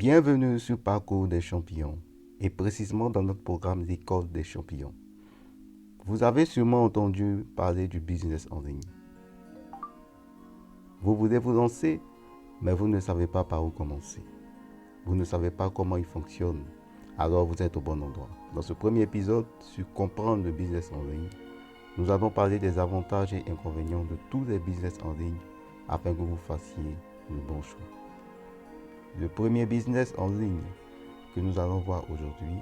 Bienvenue sur Parcours des champions et précisément dans notre programme l'École des champions. Vous avez sûrement entendu parler du business en ligne. Vous voulez vous lancer, mais vous ne savez pas par où commencer. Vous ne savez pas comment il fonctionne. Alors vous êtes au bon endroit. Dans ce premier épisode sur comprendre le business en ligne, nous allons parler des avantages et inconvénients de tous les business en ligne afin que vous fassiez le bon choix. Le premier business en ligne que nous allons voir aujourd'hui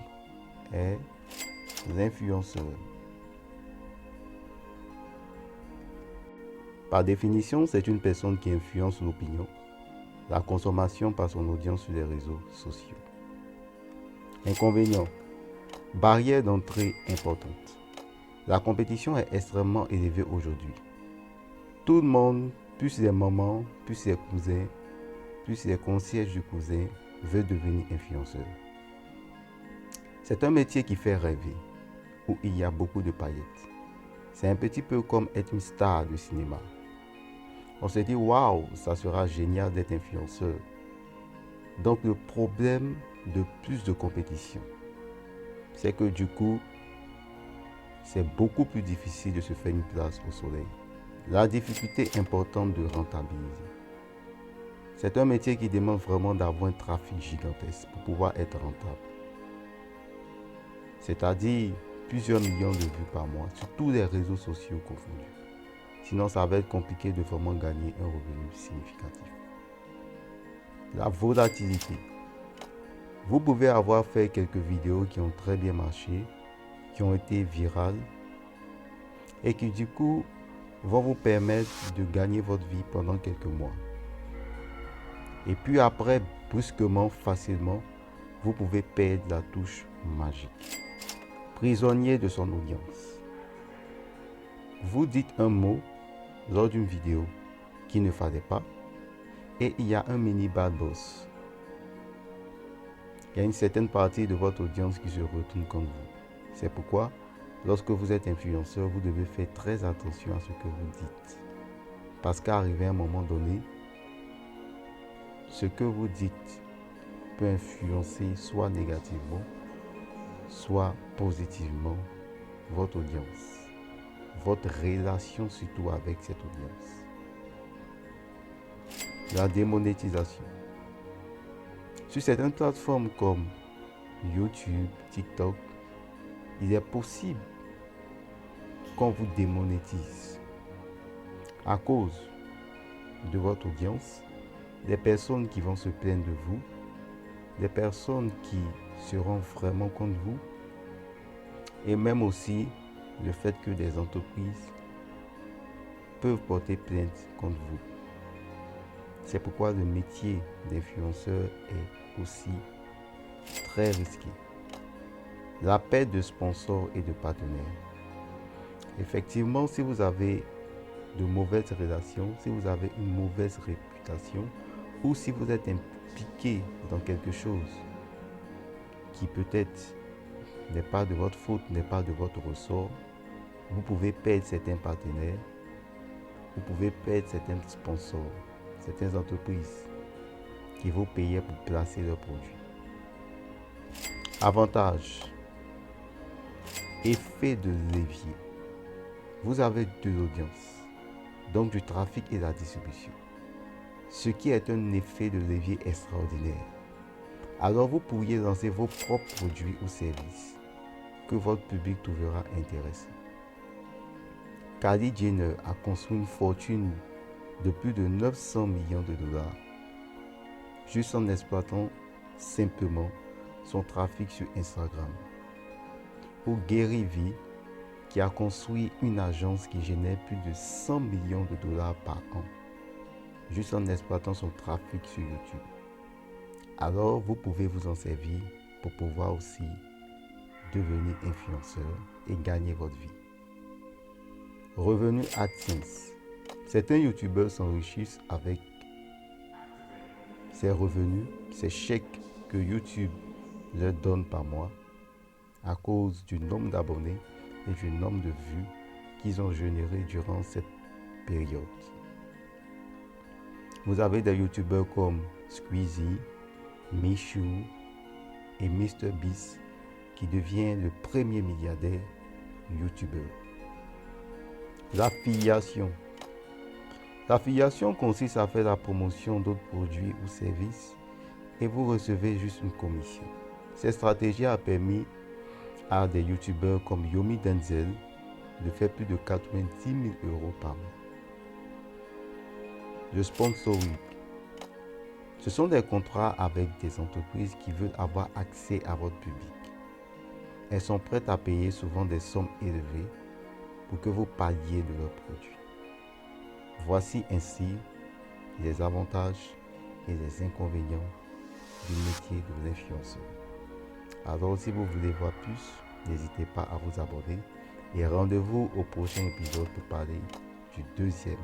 est l'influenceur. Par définition, c'est une personne qui influence l'opinion, la consommation par son audience sur les réseaux sociaux. Inconvénient, barrière d'entrée importante. La compétition est extrêmement élevée aujourd'hui. Tout le monde, plus les mamans, plus les cousins, plus les concierges du cousin, veut devenir influenceur. C'est un métier qui fait rêver, où il y a beaucoup de paillettes. C'est un petit peu comme être une star du cinéma. On se dit, waouh, ça sera génial d'être influenceur. Donc le problème de plus de compétition, c'est que du coup, c'est beaucoup plus difficile de se faire une place au soleil. La difficulté importante de rentabiliser. C'est un métier qui demande vraiment d'avoir un trafic gigantesque pour pouvoir être rentable. C'est-à-dire plusieurs millions de vues par mois sur tous les réseaux sociaux confondus. Sinon, ça va être compliqué de vraiment gagner un revenu significatif. La volatilité. Vous pouvez avoir fait quelques vidéos qui ont très bien marché, qui ont été virales et qui du coup vont vous permettre de gagner votre vie pendant quelques mois. Et puis après, brusquement, facilement, vous pouvez perdre la touche magique. Prisonnier de son audience. Vous dites un mot lors d'une vidéo qu'il ne fallait pas et il y a un mini bad boss. Il y a une certaine partie de votre audience qui se retourne contre vous. C'est pourquoi, lorsque vous êtes influenceur, vous devez faire très attention à ce que vous dites. Parce qu'arrivé à un moment donné, ce que vous dites peut influencer soit négativement, soit positivement votre audience, votre relation surtout avec cette audience. La démonétisation. Sur certaines plateformes comme YouTube, TikTok, il est possible qu'on vous démonétise à cause de votre audience, des personnes qui vont se plaindre de vous, des personnes qui seront vraiment contre vous, et même aussi le fait que des entreprises peuvent porter plainte contre vous. C'est pourquoi le métier d'influenceur est aussi très risqué. La perte de sponsors et de partenaires. Effectivement, si vous avez de mauvaises relations, si vous avez une mauvaise réputation, ou si vous êtes impliqué dans quelque chose qui peut-être n'est pas de votre faute, n'est pas de votre ressort, vous pouvez perdre certains partenaires, vous pouvez perdre certains sponsors, certaines entreprises qui vous payaient pour placer leurs produits. Avantage. Effet de levier. Vous avez de l'audience, donc du trafic et de la distribution, ce qui est un effet de levier extraordinaire. Alors vous pourriez lancer vos propres produits ou services que votre public trouvera intéressant. Kylie Jenner a construit une fortune de plus de 900 millions de dollars juste en exploitant simplement son trafic sur Instagram. Ou Gary Vee qui a construit une agence qui génère plus de 100 millions de dollars par an juste en exploitant son trafic sur YouTube. Alors vous pouvez vous en servir pour pouvoir aussi devenir influenceur et gagner votre vie. Revenu AdSense. Certains youtubeurs s'enrichissent avec ces revenus, ces chèques que YouTube leur donne par mois à cause du nombre d'abonnés et du nombre de vues qu'ils ont généré durant cette période. Vous avez des youtubeurs comme Squeezie, Michou et MrBeast qui devient le premier milliardaire YouTuber. L'affiliation. L'affiliation consiste à faire la promotion d'autres produits ou services et vous recevez juste une commission. Cette stratégie a permis à des youtubeurs comme Yomi Denzel de faire plus de 90 000 euros par mois. Le sponsoring. Ce sont des contrats avec des entreprises qui veulent avoir accès à votre public. Elles sont prêtes à payer souvent des sommes élevées pour que vous parliez de leurs produits. Voici ainsi les avantages et les inconvénients du métier de l'influenceur. Alors si vous voulez voir plus, n'hésitez pas à vous abonner et rendez-vous au prochain épisode pour parler du deuxième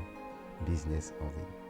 business en ligne.